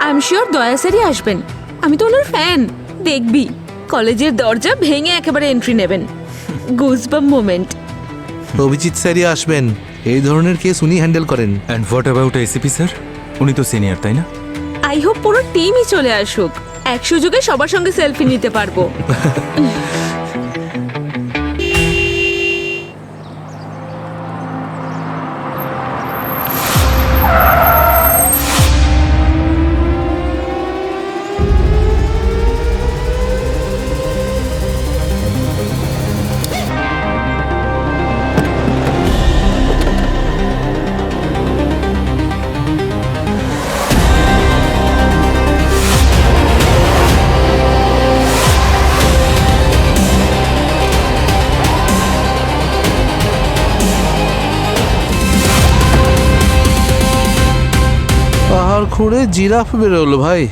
I am sure দয়া স্যারই আসবেন। আমি তো ওনার ফ্যান। দেখবি কলেজের দরজা ভেঙে একেবারে এন্ট্রি নেবেন। Goosebump moment. অভিজিৎ স্যারই আসবেন, এই ধরনের কেস উনি হ্যান্ডেল করেন। And what about ACP sir? উনি তো সিনিয়র, তাই না? আই হোপ পুরো টিমই চলে আসুক, এক সুযোগে সবার সঙ্গে সেলফি নিতে পারবো। পাহাড় খুঁড়ে জিরাফ বেরোলো ভাই।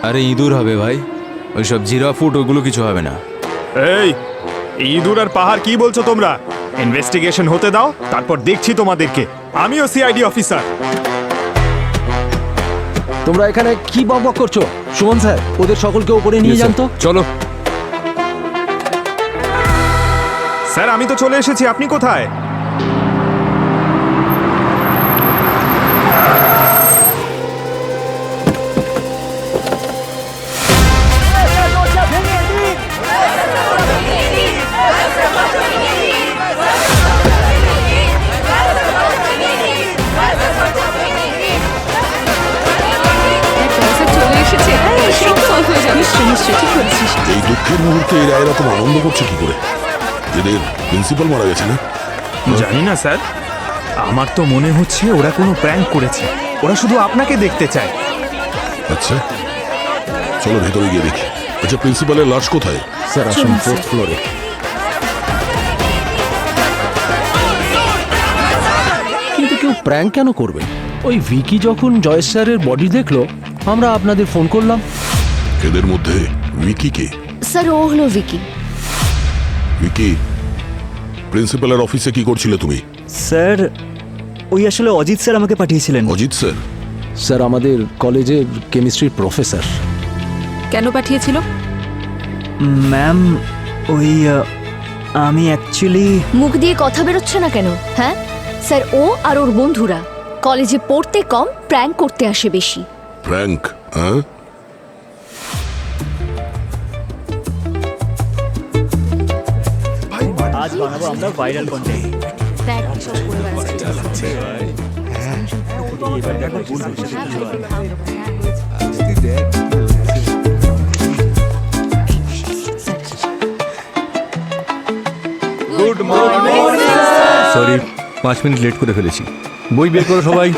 আরে ইঁদুর হবে ভাই, ওইসব জিরা ফুট ওগুলো কিছু হবে না। এই ইঁদুর আর পাহাড় কি বলছো তোমরা? ইনভেস্টিগেশন হতে দাও, তারপর দেখছি তোমাদেরকে। আমিও সিআইডি অফিসার। তোমরা এখানে কি বকবক করছো? সুমন স্যার, ওদের সকলকে উপরে নিয়ে যান তো। চলো। স্যার আমি তো চলে এসেছি, আপনি কোথায়? চলে এসেছে, সব সলভ হয়ে যাবে। নিশ্চয়ই ঠিক বলছিস। এই দুঃখের মুহূর্তে এরা এরকম আনন্দ করছে কি করে? এদের প্রিন্সিপাল মারা গেছে না? জানি না স্যার, আমার তো মনে হচ্ছে ওরা কোনো প্র্যাঙ্ক করেছে। ওরা শুধু আপনাকে দেখতে চায়। আচ্ছা চলো ভেতরে গিয়ে দেখি। আচ্ছা প্রিন্সিপালের লাশ কোথায়? স্যার আসুন, ফোর্থ ফ্লোরে। কিন্তু কেউ প্র্যাঙ্ক কেন করবে? ওই ভিকি যখন জয়েশ স্যারের বডি দেখলো, আমরা আপনাদের ফোন করলাম। এদের মধ্যে উইকি কে? স্যার ও হলো ভিকি। উইকি, প্রিন্সিপালের অফিসে কি করছিলে তুমি? স্যার ওই আসলে অজিত স্যার আমাকে পাঠিয়েছিলেন। অজিত স্যার? স্যার আমাদের কলেজের কেমিস্ট্রির প্রফেসর। কেন পাঠিয়েছিল? ম্যাম ওই আমি অ্যাকচুয়ালি মুখ দিয়ে কথা বেরোচ্ছে না কেন? হ্যাঁ স্যার, ও আর ওর বন্ধুরা কলেজে পড়তে কম, প্র্যাঙ্ক করতে আসে বেশি। প্র্যাঙ্ক? হ্যাঁ আজ বানাবো আমরা viral content. Good morning. Sorry, 5 minute late করে ফেলেছি। বই বের করো সবাই।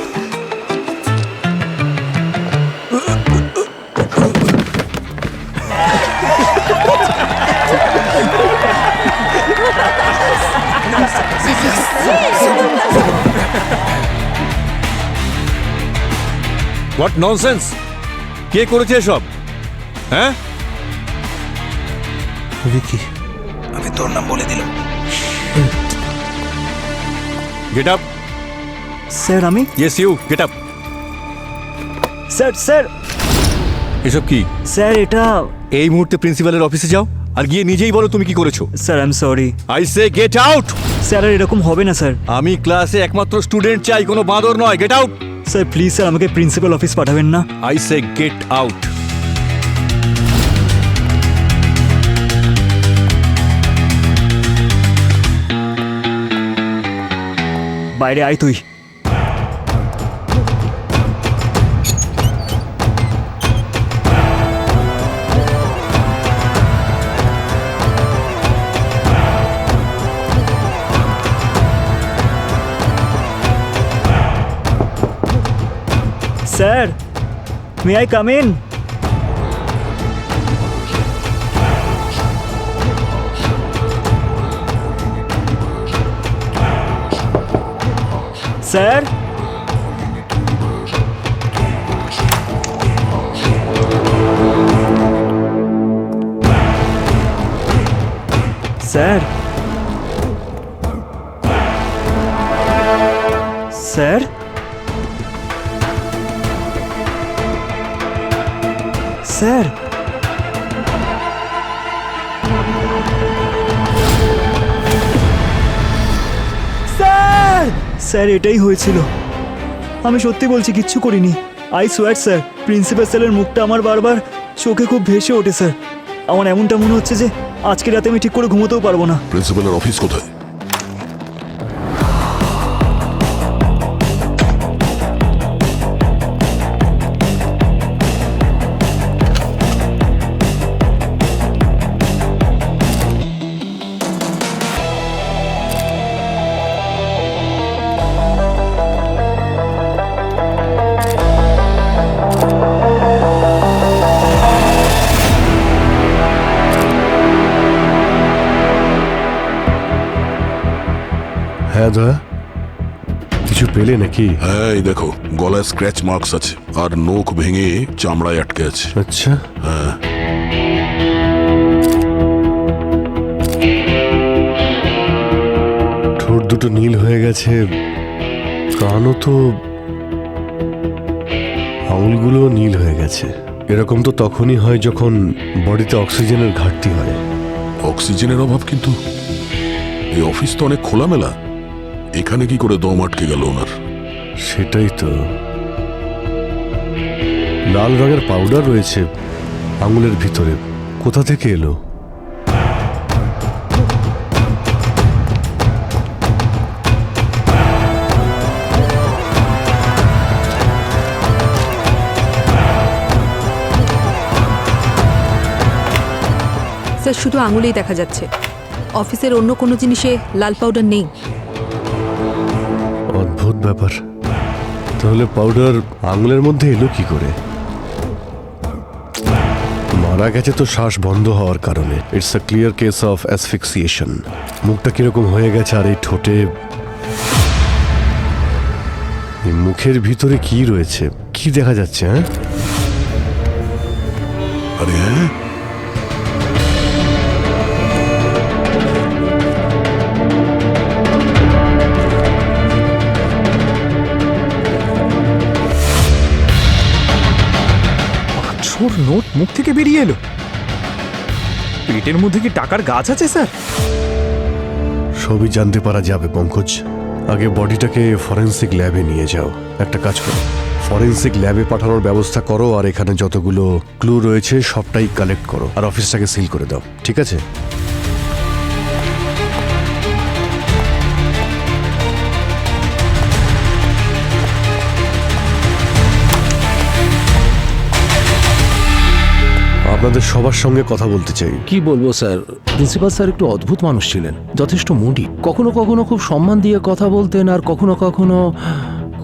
What nonsense! কে করেছে এসব? হ্যাঁ ভিকি, আমি তোর নাম বলে দিলাম। Get up. স্যার আমি? Yes you, get up. Sir sir এসব কি? স্যার এটা এই মুহূর্তে প্রিন্সিপালের অফিসে যাও আর গিয়ে নিজেই বলো তুমি কি করেছো। Sir I am sorry. I say get out. Sir আর এরকম হবে না স্যার। আমি ক্লাসে একমাত্র স্টুডেন্ট চাই, কোনো বাঁদর নয়। Get out. Sir please sir, আমাকে প্রিন্সিপাল অফিস পাঠাবেন না। I say get out. বাইরে আয় তুই। Sir may I come in? Sir sir sir sir sir sir এটাই হয়েছিল। আমি সত্যি বলছি, কিচ্ছু করিনি। আই সোয়ার স্যার, প্রিন্সিপাল স্যারের মুখটা আমার বারবার চোখে খুব ভেসে ওঠে স্যার। আমার এমনটা মনে হচ্ছে যে আজকে রাতে আমি ঠিক করে ঘুমোতেও পারবো না। প্রিন্সিপালের অফিস কোথায়? হ্যাঁ দয়া, কিছু পেলে নাকি? হ্যাঁ, এই দেখো, গলায় স্ক্র্যাচ মার্কস আছে আর নখ ভেঙে চামড়ায় আটকে আছে। আচ্ছা, হ্যাঁ, ঠোঁট দুটো নীল হয়ে গেছে, কানও তো, আঙুলগুলো নীল হয়ে গেছে। এরকম তো তখনই হয় যখন বডিতে অক্সিজেনের ঘাটতি হয়। অক্সিজেনের অভাব, কিন্তু এই অফিস তো অনেক খোলামেলা, এখানে কি করে দম আটকে গেল ওনার? সেটাই তো। লাল রঙের পাউডার রয়েছে আঙুলের ভিতরে, কোথা থেকে এলো? স্যার শুধু আঙুলেই দেখা যাচ্ছে, অফিসের অন্য কোনো জিনিসে লাল পাউডার নেই। অদ্ভুত ব্যাপার। তাহলে পাউডার আঙুলের মধ্যে এলো কি করে? মারা গেছে তো শ্বাস বন্ধ হওয়ার কারণে। It's a clear case of asphyxiation. মুখটা কিরকম হয়ে গেছে, আর এই ঠোঁটে, এই মুখের ভিতরে কি রয়েছে, কি দেখা যাচ্ছে? হ্যাঁ, আরে হ্যাঁ, ছোট নোট মুখ থেকে বেরিয়ে এলো। পেটের মধ্যে কি টাকার গাছ আছে স্যার? সবই জানতে পারা যাবে পঙ্কজ। আগে বডিটাকে ফরেন্সিক ল্যাবে নিয়ে যাও। একটা কাজ করো, ফরেন্সিক ল্যাবে পাঠানোর ব্যবস্থা করো, আর এখানে যতগুলো ক্লু রয়েছে সবটাই কালেক্ট করো, আর অফিসটাকে সিল করে দাও, ঠিক আছে? আপনাদের সবার সঙ্গে কথা বলতে চাই। কি বলবো স্যার, প্রিন্সিপাল স্যার একটু অদ্ভুত মানুষ ছিলেন, যথেষ্ট মুডি। কখনো কখনো খুব সম্মান দিয়ে কথা বলতেন, আর কখনো কখনো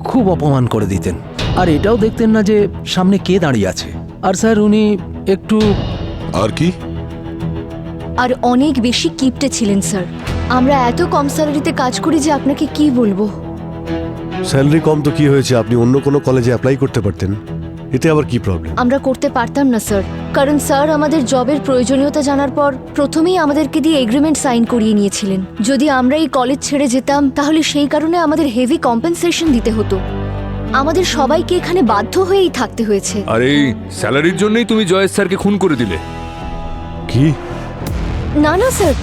খুব অপমান করে দিতেন। আর এটাও দেখতেন না যে সামনে কে দাঁড়িয়ে আছে। আর স্যার উনি একটু, আর কি? আর অনেক বেশি কিপটে ছিলেন স্যার। আমরা এত কম স্যালারিতে কাজ করি যে আপনাকে কি বলবো। স্যালারি কম তো কি হয়েছে, আপনি অন্য কোনো কলেজে অ্যাপ্লাই করতে পারতেন, এতে আবার কি প্রবলেম? আমরা করতে পারতাম না স্যার, কারণ স্যার আমাদের জবের প্রয়োজনীয়তা জানার পর প্রথমেই আমাদেরকে দিয়ে এগ্রিমেন্ট সাইন করিয়ে নিয়েছিলেন। যদি আমরা এই কলেজ ছেড়ে যেতাম তাহলে সেই কারণে আমাদের হেভি কম্পেনসেশন দিতে হতো। আমাদের সবাইকে এখানে বাধ্য হয়েই থাকতে হয়েছে। আর এই স্যালারির জন্যই তুমি জয়েশ স্যারকে খুন করে দিলে? কি? না না স্যার,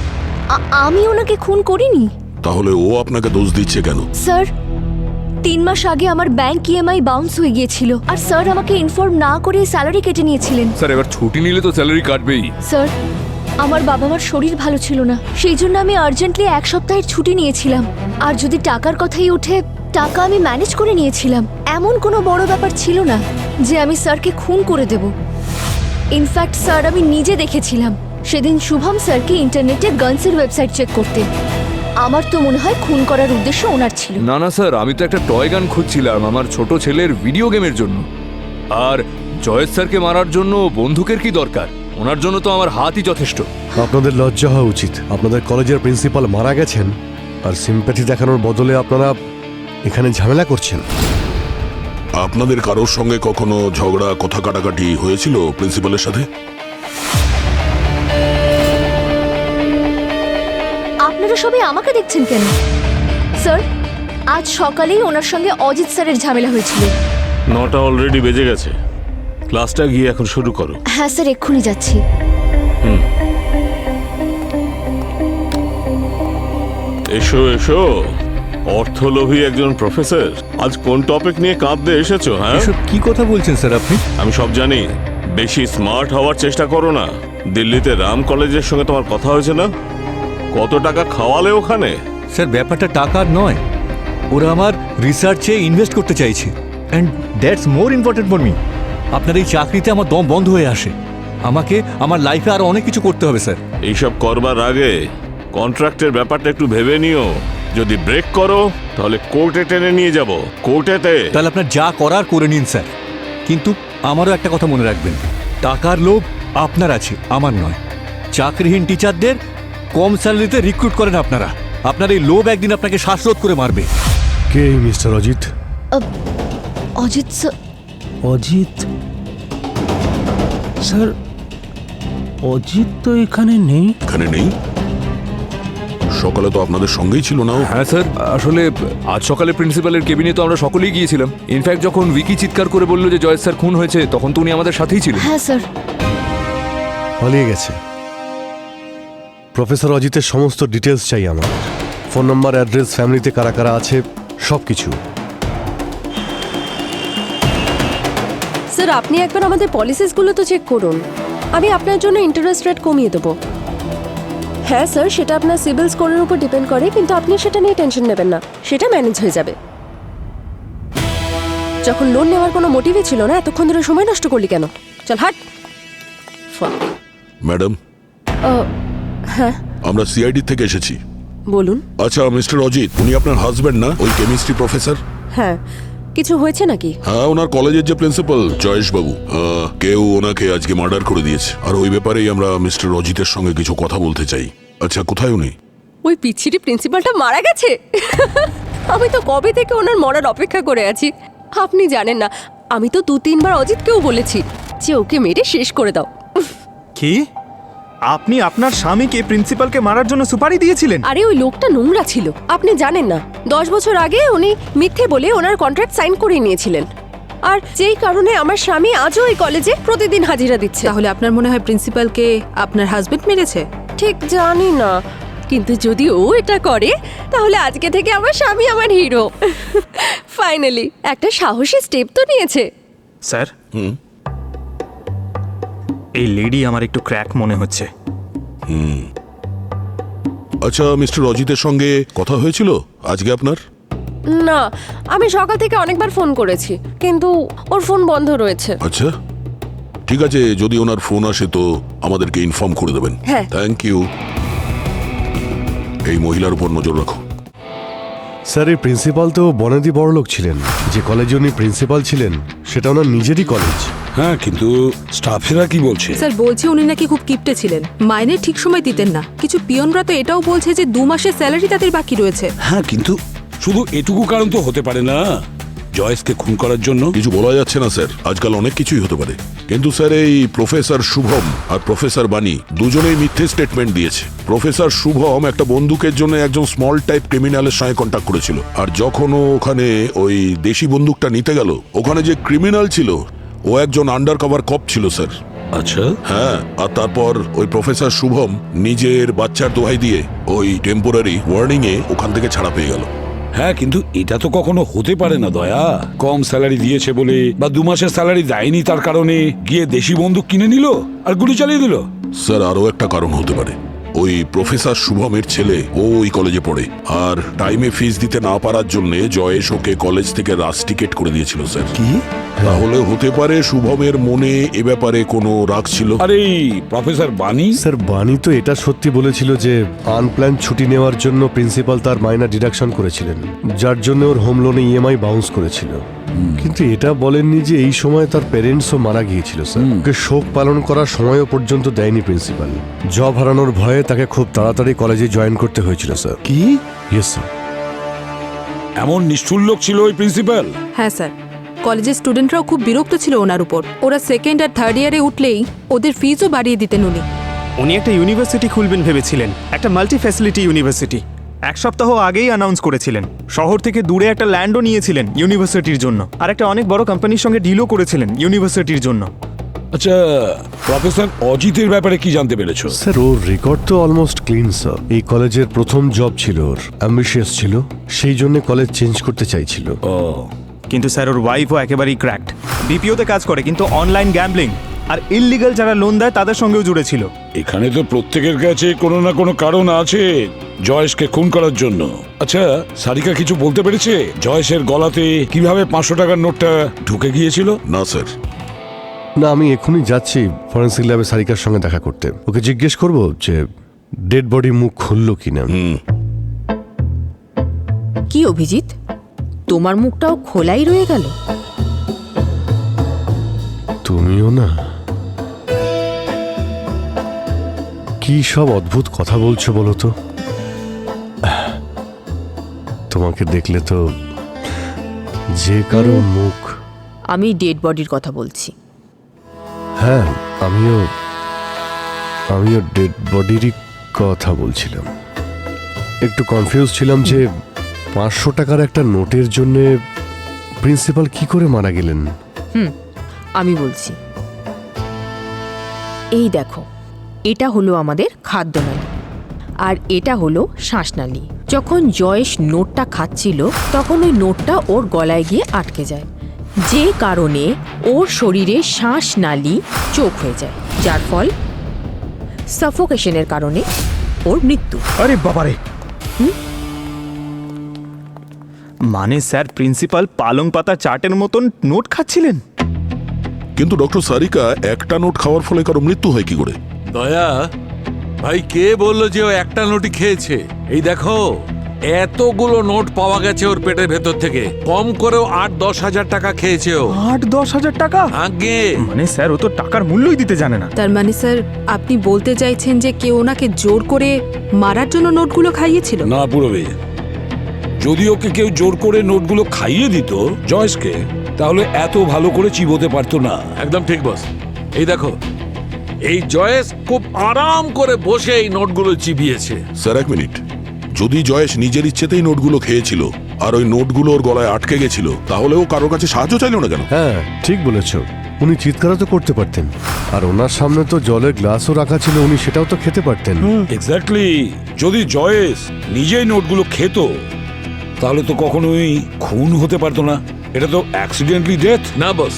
আমি ওনাকে খুন করিনি। তাহলে ও আপনাকে দোষ দিচ্ছে কেন? স্যার, 3 মাস আগে আমার ব্যাংক ইএমআই বাউন্স হয়ে গিয়েছিল, আর স্যার আমাকে ইনফর্ম না করে স্যালারি কেটে নিয়েছিলেন। স্যার এবার ছুটি নিলে তো স্যালারি কাটবেই। স্যার, আমার বাবা মার শরীর ভালো ছিল না, সেই জন্য আমি আর্জেন্টলি 1 সপ্তাহের ছুটি নিয়েছিলাম। আর যদি টাকার কথাই ওঠে, টাকা আমি ম্যানেজ করে নিয়েছিলাম। এমন কোনো বড় ব্যাপার ছিল না যে আমি স্যারকে খুন করে দেব। ইনফ্যাক্ট স্যার, আমি নিজে দেখেছিলাম সেদিন শুভম স্যারকে ইন্টারনেটে গানসের ওয়েবসাইট চেক করতে। আমার তো মনে হয় খুন করার উদ্দেশ্য ওনার ছিল। না না স্যার, আমি তো একটা টয় গান খুঁজছিলাম আমার ছোট ছেলের ভিডিও গেমের জন্য। আর জয়েশ স্যারকে মারার জন্য বন্দুকের কি দরকার? ওনার জন্য তো আমার হাতই যথেষ্ট। আপনাদের লজ্জা হওয়া উচিত। আপনাদের কলেজের প্রিন্সিপাল মারা গেছেন, আর সিম্প্যাথি দেখানোর বদলে আপনারা এখানে ঝামেলা করছেন। আপনাদের কারোর সঙ্গে কখনো ঝগড়া, কথা কাটাকাটি হয়েছিল প্রিন্সিপালের সাথে? আপনারা সবাই আমাকে দেখছেন কেন? স্যার, আজ সকালেই ওনার সঙ্গে অজিত স্যারের ঝামেলা হয়েছিল। 9টা অলরেডি বেজে গেছে। ক্লাসটা গিয়ে এখন শুরু করো। হ্যাঁ স্যার, এক্ষুনি যাচ্ছি। এসো এসো, অর্থলোভী একজন প্রফেসর, আজ কোন টপিক নিয়ে কাঁদতে এসেছো? হ্যাঁ, এসব কি কথা বলছেন স্যার আপনি? আমি সব জানি। বেশি স্মার্ট হওয়ার চেষ্টা করো না। দিল্লিতে রাম কলেজের সঙ্গে তোমার কথা হয়েছে না? কত টাকা খাওয়ালে ওখানে? স্যার ব্যাপারটা টাকার নয়, ওরা আমার রিসার্চে ইনভেস্ট করতে চাইছে, and that's more important for me. আপনার এই চাকরিতে আমার দম বন্ধ হয়ে আসে, আমাকে আমার লাইফে আরো অনেক কিছু করতে হবে স্যার। এইসব করবার আগে কন্ট্রাক্টের ব্যাপারটা একটু ভেবে নিও। যদি ব্রেক করো তাহলে কোর্টে টেনে নিয়ে যাব, কোর্টেতে। তাহলে আপনার যা করার করে নিন স্যার, কিন্তু আমারও একটা কথা মনে রাখবেন, টাকার লোভ আপনার আছে, আমার নয়। চাকরিহীন টিচারদের কম স্যালারিতে রিক্রুট করেন আপনারা, আপনার এই লোভ একদিন আপনাকে শ্বাসরোধ করে মারবে। কে এই mister Ajit? Ajit sir. Ajit sir, Ajit তো এখানে নেই। এখানে নেই? সকালে তো আপনাদের সঙ্গেই ছিল না ও? হ্যাঁ স্যার, আসলে আজ সকালে প্রিন্সিপালের কেবিনে তো আমরা সকলেই গিয়েছিলাম। ইনফ্যাক্ট যখন উইকি চিৎকার করে বলল যে জয়েশ স্যার খুন হয়েছে, তখন তো উনি আমাদের সাথেই ছিলেন। হ্যাঁ স্যার। পালিয়ে গেছে। প্রফেসর অজিতের সমস্ত ডিটেলস চাই আমার, ফোন নাম্বার, অ্যাড্রেস, ফ্যামিলিতে কারা কারা আছে, সব কিছু। স্যার আপনি একবার আমাদের পলিসিসগুলো তো চেক করুন, আমি আপনার জন্য ইন্টারেস্ট রেট কমিয়ে দেবো। হ্যাঁ স্যার, সেটা আপনার সিভিল স্কোরের উপর ডিপেন্ড করে, কিন্তু আপনি সেটা নিয়ে টেনশন নেবেন না, সেটা ম্যানেজ হয়ে যাবে। যখন লোন নেওয়ার কোনো মোটিভই ছিল না, এতক্ষণ ধরে সময় নষ্ট করলি কেন? চল হাট। ম্যাডাম, হ্যাঁ আমরা সিআইডি থেকে এসেছি। বলুন। আচ্ছা মিস্টার অজিত, উনি আপনার হাজবেন্ড না, ওই কেমিস্ট্রি প্রফেসর? হ্যাঁ, কিছু হয়েছে নাকি? হ্যাঁ, ওনার কলেজের যে প্রিন্সিপাল জয়েশ বাবু, কেউ ওনাকে আজকে মার্ডার করে দিয়েছে, আর ওই ব্যাপারেই আমরা মিস্টার অজিতের সঙ্গে কিছু কথা বলতে চাই। আচ্ছা, কোথায় উনি? ওই পিচ্ছিরি প্রিন্সিপালটা মারা গেছে? আমি তো কবে থেকে ওনার মরার অপেক্ষা করে আছি। আপনি জানেন না, আমি তো 2-3 বার অজিতকেও বলেছি যে ওকে মেরে শেষ করে দাও। কি? আপনি আপনার স্বামীকে প্রিন্সিপালকে মারার জন্য সুপারি দিয়েছিলেন? আরে ওই লোকটা নোংরা ছিল, আপনি জানেন না। 10 বছর আগে উনি মিথ্যে বলে ওনার কন্ট্রাক্ট সাইন করে নিয়েছিলেন, আর যেই কারণে আমার স্বামী আজও এই কলেজে প্রতিদিন হাজিরা দিচ্ছে। তাহলে আপনার মনে হয় প্রিন্সিপালকে আপনার হাজবেন্ড মেরেছে? ঠিক জানি না, কিন্তু যদি ও এটা করে তাহলে আজকে থেকে আমার স্বামী আমার হিরো। ফাইনালি একটা সাহসী স্টেপ তো নিয়েছে। স্যার, এই লেডি আমার একটু ক্র্যাক মনে হচ্ছে। আচ্ছা, মিস্টার অজিতের সঙ্গে কথা হয়েছিল আজকে আপনার? না, আমি সকাল থেকে অনেকবার ফোন করেছি, কিন্তু ওর ফোন বন্ধ রয়েছে। আচ্ছা ঠিক আছে, যদি ওনার ফোন আসে তো আমাদেরকে ইনফর্ম করে দেবেন। হ্যাঁ। Thank you. এই মহিলার উপর নজর রাখো। স্যার, এই প্রিন্সিপাল তো বনেদি বড়লোক ছিলেন। যে কলেজে উনি প্রিন্সিপাল ছিলেন সেটা ওনার নিজেরই কলেজ। হ্যাঁ, কিন্তু স্টাফেরা কি বলছে? স্যার বলছে উনি নাকি খুব কিপটে ছিলেন, মাইনে ঠিক সময় দিতেন না। কিছু পিয়নরা তো এটাও বলছে যে 2 মাসের স্যালারি তাদের বাকি রয়েছে। হ্যাঁ, কিন্তু শুধু এটুকু কারণ তো হতে পারে না জয়েসকে খুন করার জন্য। কিছু বলা যাচ্ছে না স্যার, আজকাল অনেক কিছুই হতে পারে। কিন্তু স্যার, এই প্রফেসর শুভম আর প্রফেসর বাণী দুজনেই মিথ্যে স্টেটমেন্ট দিয়েছে। প্রফেসর শুভম একটা বন্দুকের জন্য একজন স্মল টাইপ ক্রিমিনালের সঙ্গে কন্ট্যাক্ট করেছিল, আর যখন ও ওখানে ওই দেশি বন্দুকটা নিতে গেল, ওখানে যে ক্রিমিনাল ছিল ও একজন আন্ডার কভার কপ ছিল স্যার। আচ্ছা। হ্যাঁ, আর তারপর ওই প্রফেসর শুভম নিজের বাচ্চার দোহাই দিয়ে ওই টেম্পোরারি ওয়ার্নিং এ ওখান থেকে ছাড়া পেয়ে গেল। হ্যাঁ, কিন্তু এটা তো কখনো হতে পারে না দয়া। কম স্যালারি দিয়েছে বলে বা 2 মাসের স্যালারি দেয়নি তার কারণে গিয়ে দেশি বন্দুক কিনে নিল আর গুলি চালিয়ে দিল। স্যার, আরো একটা কারণ হতে পারে। ওই প্রফেসর শুভমের ছেলে ও ওই কলেজে পড়ে, আর টাইমে ফিস দিতে না পারার জন্য জয়েশ ওকে কলেজ থেকে রাশ টিকেট করে দিয়েছিল স্যার। কি? তাহলে হতে পারে শুভমের মনে এ ব্যাপারে কোনো রাগ ছিল। আরে প্রফেসর বাণী? স্যার, বাণী তো এটা সত্যি বলেছিল যে আনপ্ল্যান ছুটি নেওয়ার জন্য প্রিন্সিপাল তার মাইনা ডিডাকশন করেছিলেন, যার জন্য ওর হোম লোনে ইএমআই বাউন্স করেছিল। কিন্তু এটা বলেননি যে এই সময় তার প্যারেন্টসও মারা গিয়েছিল স্যার। ওকে শোক পালন করার সময়ও পর্যন্ত দেয়নি প্রিন্সিপাল। জব হারানোর ভয়ে তাকে খুব তাড়াতাড়ি কলেজে জয়েন করতে হয়েছিল স্যার। কি? Yes sir. এমন নিষ্ঠুর লোক ছিল ওই প্রিন্সিপাল? হ্যাঁ স্যার, কলেজের স্টুডেন্টরাও খুব বিরক্ত ছিল ওনার উপর। ওরা 2nd আর 3rd ইয়ারে উঠলেই ওদের ফিজও বাড়িয়ে দিতেন উনি। উনি একটা ইউনিভার্সিটি খুলবেন ভেবেছিলেন, একটা মাল্টি ফ্যাসিলিটি ইউনিভার্সিটি। এক সপ্তাহ আগেই অ্যানাউন্স করেছিলেন। শহর থেকে দূরে একটা ল্যান্ডও নিয়েছিলেন ইউনিভার্সিটির জন্য, আর একটা অনেক বড় কোম্পানির সঙ্গে ডিলও করেছিলেন ইউনিভার্সিটির জন্য। আচ্ছা, প্রফেসর অজিতের ব্যাপারে কি জানতে পেরেছো? স্যার ওর রেকর্ড তো অলমোস্ট ক্লিন স্যার। এই কলেজের প্রথম জব ছিল ওর, অ্যাম্বিশিয়াস ছিল, সেই জন্য কলেজ চেঞ্জ করতে চাইছিল। ও, কিন্তু স্যার ওর ওয়াইফও একেবারেই ক্র্যাকড। বিপিওতে কাজ করে, কিন্তু অনলাইন গ্যাম্বলিং আর ইললিগাল যারা লোন দেয় তাদের সঙ্গেও জুড়ে ছিল। এখানে তো প্রত্যেকের কাছে কোনো না কোনো কারণ আছে জয়েশকে খুন করার জন্য। আচ্ছা, সারিকা কিছু বলতে পেরেছে জয়েশের গলাতে কিভাবে 500 টাকার নোটটা ঢুকে গিয়েছিল? না স্যার। না, আমি এখনই যাচ্ছি ফরেন্সিক ল্যাবে সারিকার সঙ্গে দেখা করতে। ওকে জিজ্ঞেস করব যে ডেড বডি মুখ খুললো কিনা। কি অভিজিৎ, তোমার মুখটাও খোলাই রয়ে গেল? তুমিও না, কি সব অদ্ভুত কথা বলছো বলো তো। তোমাকে দেখলে তো যে কারো মুখ। আমি ডেড বডির কথা বলছি। হ্যাঁ, আমিও ডেড বডিরই কথা বলছিলাম। একটু কনফিউজ ছিলাম যে 500 টাকার একটা নোটের জন্য প্রিন্সিপাল কি করে মারা গেলেন। আমি বলছি, এই দেখো, এটা হলো আমাদের খাদ্যনালী আর এটা হলো শ্বাসনালী। যখন জয়েশ নোটটা খাচ্ছিল তখন ওই নোটটা ওর গলায় গিয়ে আটকে যায়, যে কারণে ওর শরীরে শ্বাসনালী চোখ হয়ে যায়, যার ফল সাফোকেশনের কারণে ওর মৃত্যু। আরে বাবারে! মানে স্যার প্রিন্সিপাল পালং পাতা চাটের মতন নোট খাচ্ছিলেন? কিন্তু ডক্টর সারিকা একটা নোট খাওয়ার ফলে কারো মৃত্যু হয় কি করে? দয়া ভাই, কে বললো যে ও একটা নোটই খেয়েছে? এই দেখো, এতগুলো নোট পাওয়া গেছে ওর পেটের ভেতর থেকে। কম করেও 8-10 হাজার টাকা খেয়েছে ও। 8-10 হাজার টাকা? আগে মানে স্যার ও তো টাকার মূল্যই দিতে জানে না। তার মানে স্যার আপনি বলতে চাইছেন যে কেউ ওনাকে জোর করে মারার জন্য নোটগুলো খাইয়েছিল? না পুরবে, যদি ওকে কেউ জোর করে নোটগুলো খাইয়ে দিত জয়েশকে, তাহলে এত ভালো করে চিবোতে পারতো না। একদম ঠিক বস। এই দেখো, এই জয়েশ খুব আরাম করে বসে এই নোটগুলো চিবিয়েছে। স্যার এক মিনিট, যদি জয়েশ নিজের ইচ্ছেতেই নোটগুলো খেয়েছিল আর ওই নোটগুলো ওর গলায় আটকে গেছিল, তাহলে ও কারোর কাছে সাহায্য চাইল না কেন? হ্যাঁ, ঠিক বলেছ। উনি চিৎকারও তো করতে পারতেন, আর ওনার সামনে তো জলের গ্লাসও রাখা ছিল, উনি সেটাও তো খেতে পারতেন। এক্স্যাক্টলি, যদি জয়েশ নিজেই নোটগুলো খেত তাহলে তো কখনোই খুন হতে পারতো না। এটা তো অ্যাক্সিডেন্টলি ডেথ। না বস,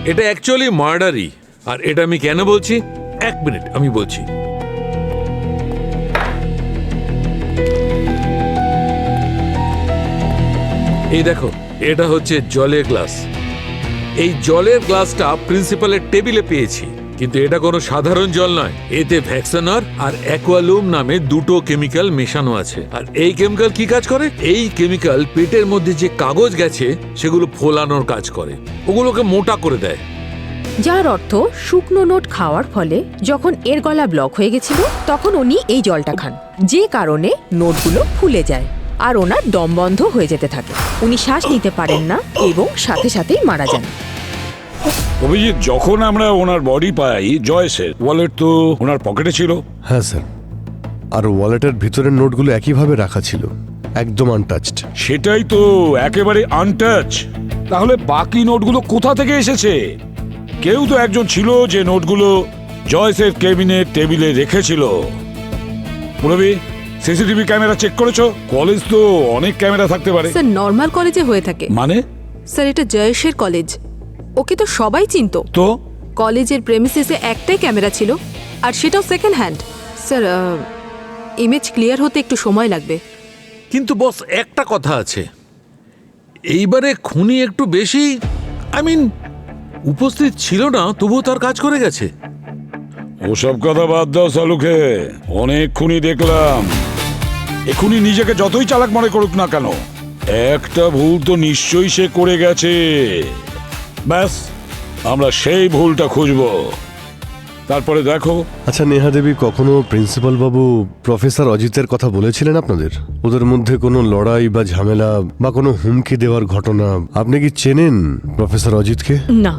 এটা অ্যাকচুয়ালি মার্ডারই। আর এটা আমি কেন বলছি, এক মিনিট আমি বলছি। এই দেখো, এটা হচ্ছে জলের গ্লাস। এই জলের গ্লাসটা প্রিন্সিপালের টেবিলে পেয়েছি, কিন্তু এটা কোনো সাধারণ জল নয়। এতে ভ্যাক্সানর আর অ্যাকোয়ালুম নামে দুটো কেমিক্যাল মেশানো আছে। আর এই কেমিক্যাল কি কাজ করে? এই কেমিক্যাল পেটের মধ্যে যে কাগজ গেছে সেগুলো ফোলানোর কাজ করে, ওগুলোকে মোটা করে দেয়। যার অর্থ শুকনো নোট খাওয়ার ফলে যখন এর গলা ব্লক হয়ে গেছিল তখন উনি এই জলটা খান, যে কারণে নোটগুলো ফুলে যায় আর ওনার দম বন্ধ হয়ে যেতে থাকে। উনি শ্বাস নিতে পারেন না এবং সাথে সাথেই মারা যান। অভিজিৎ, যখন আমরা ওনার বডি পাই, জয়েসের ওয়ালেট তো ওনার পকেটে ছিল। হ্যাঁ স্যার, আর ওয়ালেটের ভিতরের নোটগুলো একইভাবে রাখা ছিল, একদম আনটাচড। সেটাই তো, একেবারে আনটাচ। তাহলে বাকি নোটগুলো কোথা থেকে এসেছে? কেউ তো একজন ছিল যে নোটগুলো জয়েসের কেবিনের টেবিলে রেখেছিল। পুরবি, সিসিটিভি ক্যামেরা চেক করেছো? কলেজ তো অনেক ক্যামেরা থাকতে পারে। স্যার নর্মাল কলেজে হয়ে থাকে। মানে? স্যার এটা জয়েশের কলেজ, ওকে তো সবাই চিনতো। তো কলেজের প্রেমিসিসে একটাই ক্যামেরা ছিল, আর সেটাও second hand. Sir image clear হতে একটু সময় লাগবে। কিন্তু বস, একটা কথা আছে, এইবারে খুনি একটু বেশি উপস্থিত ছিল না, তবুও তার কাজ করে গেছে। ওসব কথা বাদ দাও সালুকে, অনেক খুনি দেখলাম। এখুনি নিজেকে যতই চালাক মনে করুক না কেন, একটা ভুল তো নিশ্চয়ই সে করে গেছে। ব্যাস, আমরা সেই ভুলটা খুঁজবো, তারপরে দেখো। আচ্ছা নেহা দেবী, কখনো প্রিন্সিপাল বাবু প্রফেসর অজিতের কথা বলেছিলেন আপনাদের? ওদের মধ্যে কোনো লড়াই বা ঝামেলা বা কোনো হুমকি দেওয়ার ঘটনা? আপনি কি চেনেন প্রফেসর অজিতকে? না,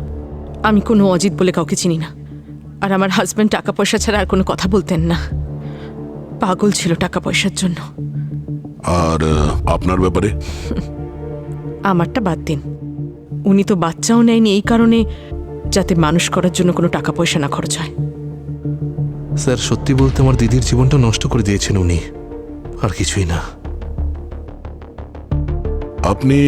আমি কোনো অজিত বলে কাউকে চিনি না। আর আমার হাজব্যান্ড টাকা পয়সা ছাড়া আর কোনো কথা বলতেন না। পাগল ছিল টাকা পয়সার জন্য। আর আপনার ব্যাপারে? আমারটা বাদ দিন, উনি তো বাচ্চাও নেয়নি এই কারণে যাতে মানুষ করার জন্য কোনো টাকা পয়সা না খরচ হয়। স্যার সত্যি বলতে আমার দিদির জীবনটা নষ্ট করে দিয়েছেন উনি, আর কিছুই না। আপনি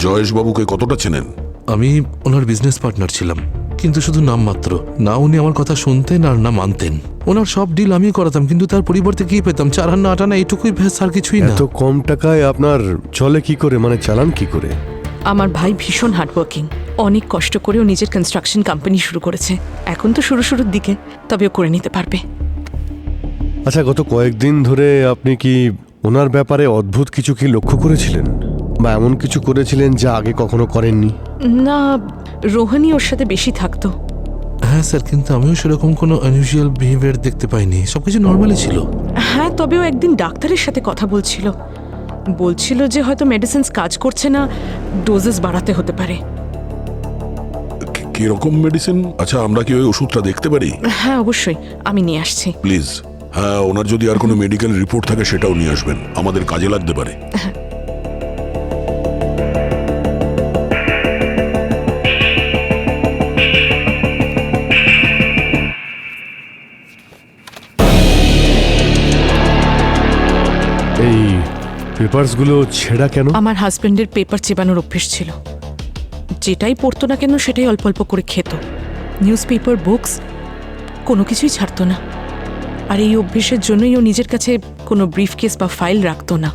জয়েশবাবুকে কতটা চেনেন? আমি ওনার বিজনেস পার্টনার ছিলাম, কিন্তু শুধু নাম মাত্র। না উনি আমার কথা শুনতেন আর না মানতেন। ওনার সব ডিল আমি করাতাম, কিন্তু তার পরিবর্তে কি পেতাম? 4 আনা 8 আনা, এইটুকুই ব্যাস, আর কিছুই না। এত কম টাকায় আপনার চলে কি করে, মানে চালান কি করে? আমার ভাই ভীষণ হার্ডওয়ার্কিং, অনেক কষ্ট করেও নিজের কনস্ট্রাকশন কোম্পানি শুরু করেছে। এখন তো শুরুর দিকে, তবে ও করে নিতে পারবে। আচ্ছা, গত কয়েকদিন ধরে আপনি কি ওনার ব্যাপারে অদ্ভুত কিছু কি লক্ষ্য করেছিলেন, বা এমন কিছু করেছিলেন যা আগে কখনো করেননি? না, রোহানি ওর সাথে বেশি থাকতো। হ্যাঁ স্যার, কিন্তু আমিও সেরকম কোনো আনইউজুয়াল বিহেভিয়ার দেখতে পাইনি, সবকিছু নর্মালি ছিল। হ্যাঁ, তবেও একদিন ডাক্তারের সাথে কথা বলছিল যে হয়তো মেডিসিনস কাজ করছে না, ডোজেস বাড়াতে হতে পারে। কিরকম মেডিসিন? আচ্ছা, আমরা কি ওই ওষুধটা দেখতে পারি? হ্যাঁ অবশ্যই, আমি নিয়ে আসছি। প্লিজ। হ্যাঁ, ওনার যদি আর কোনো মেডিকেল রিপোর্ট থাকে সেটাও নিয়ে আসবেন, আমাদের কাজে লাগতে পারে। এই পেপারসগুলো ছেঁড়া কেন? আমার হাজবেন্ডের পেপার চেবানোর অভ্যেস ছিল। যেটাই পড়তো না কেন সেটাই অল্প অল্প করে খেত। নিউজ পেপার, বুকস কোনো কিছুই ছাড়তো না। আর এই অভ্যেসের জন্যই ও নিজের কাছে কোনো ব্রিফকেস বা ফাইল রাখতো না।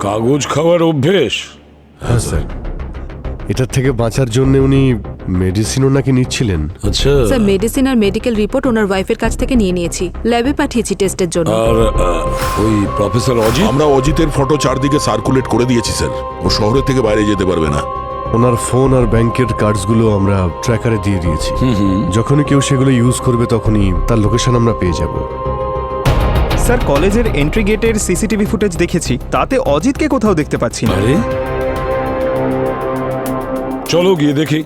কাগজ খাওয়ার অভ্যেস? হ্যাঁ স্যার, এটার থেকে বাঁচার জন্য উনি মেডিসিনও নাকি নিচ্ছিলেন। আচ্ছা, স্যার মেডিসিন আর মেডিকেল রিপোর্ট ওনার ওয়াইফের কাছ থেকে নিয়ে নিয়েছি, ল্যাবে পাঠিয়েছি টেস্টের জন্য। আর ওই প্রফেসর অজিত? আমরা অজিতের ফটো চারদিকে সার্কুলেট করে দিয়েছি স্যার, ও শহরের থেকে বাইরে যেতে পারবে না। ওনার ফোন আর ব্যাংকের কার্ডসগুলো আমরা ট্র্যাকারে দিয়ে দিয়েছি। যখনই কেউ সেগুলো ইউজ করবে তখনই তার লোকেশন আমরা পেয়ে যাব। স্যার, কলেজের এন্ট্রি গেটের সিসিটিভি ফুটেজ দেখেছি, তাতে অজিতকে কোথাও দেখতে পাচ্ছি না। আরে চলো গিয়ে দেখি।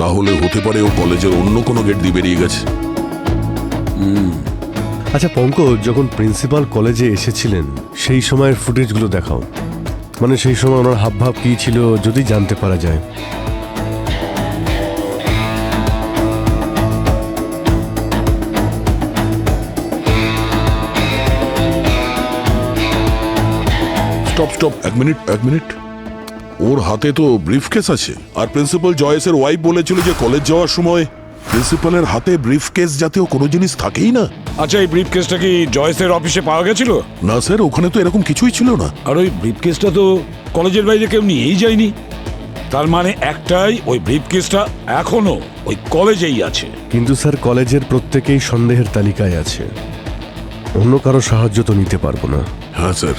তাহলে হতে পারে ও কলেজের অন্য কোনো গেট দিয়ে বেরিয়ে গেছে। আচ্ছা পঙ্কজ, যখন প্রিন্সিপাল কলেজে এসেছিলেন সেই সময়ের ফুটেজগুলো দেখাও, মানে সেই সময় ওনার হাবভাব কী ছিল যদি জানতে পারা যায়। স্টপ, এক মিনিট। ওর হাতে তো ব্রিফকেস আছে, আর প্রিন্সিপাল জয়েসের ওয়াইফ বলেছিল যে কলেজ যাওয়ার সময় প্রিন্সিপালের হাতে ব্রিফকেস জাতীয় কোনো জিনিস থাকেই না। আচ্ছা, এই ব্রিফকেসটা কি জয়েসের অফিসে পাওয়া গেছিল? না স্যার, ওখানে তো এরকম কিছুই ছিল না। আর ওই ব্রিফকেসটা তো কলেজের বাইরে কেউ নিয়েই যায়নি। তার মানে একটাই, ওই ব্রিফকেসটা এখনো ওই কলেজেই আছে। কিন্তু স্যার, কলেজের প্রত্যেকেই সন্দেহের তালিকায় আছে, অন্য কারো সাহায্য তো নিতে পারবো না। হ্যাঁ স্যার,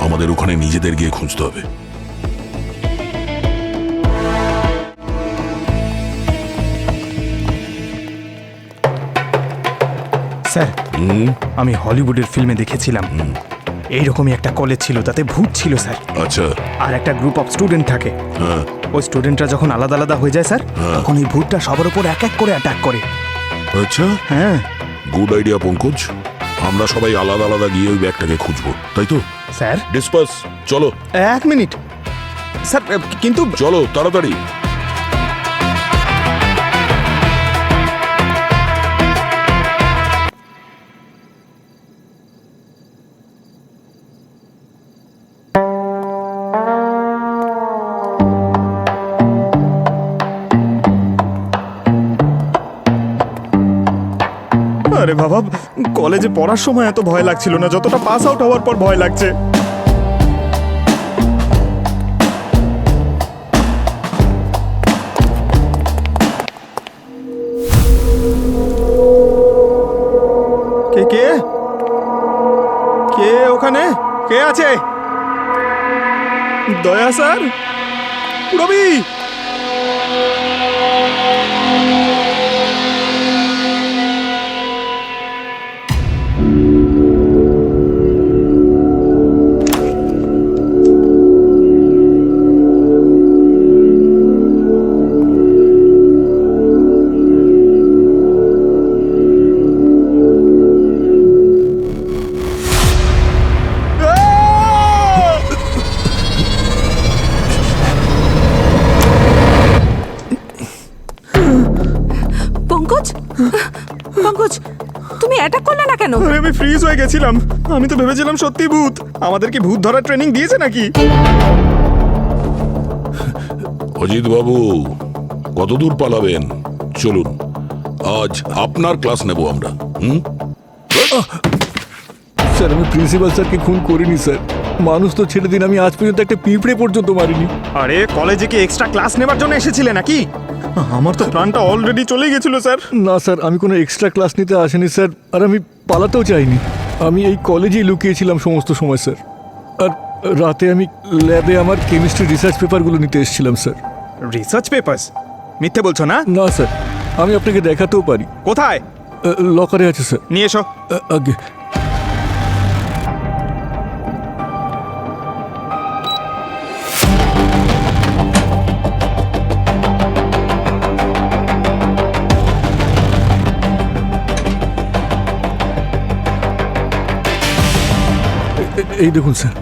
আমাদের ওখানে নিজেদের গিয়ে খুঁজতে হবে। স্যার, আমি হলিউডের ফিল্মে দেখেছিলাম এইরকমই একটা কলেজ ছিল, তাতে ভূত ছিল স্যার। আচ্ছা। আর একটা গ্রুপ অফ স্টুডেন্ট থাকে। ওই স্টুডেন্টরা যখন আলাদা আলাদা হয়ে যায় স্যার, তখন এই ভূতটা সবার উপর এক এক করে অ্যাটাক করে। আচ্ছা, হ্যাঁ, গুড আইডিয়া পঙ্কজ। আমরা সবাই আলাদা আলাদা গিয়ে ওই ব্যাগটাকে খুঁজবো, তাই তো? স্যার, ডিসপাস। চলো। 1 মিনিট স্যার, কিন্তু চলো তাড়াতাড়ি। আরে বাবা, কলেজে পড়ার সময় এত ভয় লাগছিল না যতটা পাস আউট হওয়ার পর ভয় লাগছে। কে কে কে ওখানে? কে আছে? দয়া স্যার, রবি। পঙ্কজ পঙ্কজ তুমি অ্যাটাক করলে না কেন? আরে আমি ফ্রিজ হয়ে গেছিলাম। আমি তো ভেবেছিলাম সত্যি ভূত। আমাদের কি ভূত ধরার ট্রেনিং দিয়েছে নাকি? অজিত বাবু, কতদূর পালাবেন? চলুন, আজ আপনার ক্লাস নেব আমরা। স্যার আমি প্রিন্সিপাল স্যারকে খুন করিনি স্যার। মানুষ তো ছেড়ে দিন, আমি আজ পর্যন্ত একটা পিঁপড়ে পর্যন্ত মারিনি। আরে কলেজে কি এক্সট্রা ক্লাস নেবার জন্য এসেছিলে নাকি? আমার তো প্ল্যানটা অলরেডি চলে গেছিল স্যার। না স্যার, আমি কোনো এক্সট্রা ক্লাস নিতে আসিনি স্যার, আর আমি পালাতেও চাইনি। আমি এই কলেজেই লুকিয়েছিলাম সমস্ত সময় স্যার। আর রাতে আমি ল্যাবে আমার কেমিস্ট্রি রিসার্চ পেপারগুলো নিতে এসেছিলাম স্যার। Research papers? মিথ্যে বলছো না? না স্যার, আমি আপনাকে দেখাতেও পারি। কোথায়? লকারে আছে স্যার। নিয়ে এসো। আগে এই দেখুন স্যার।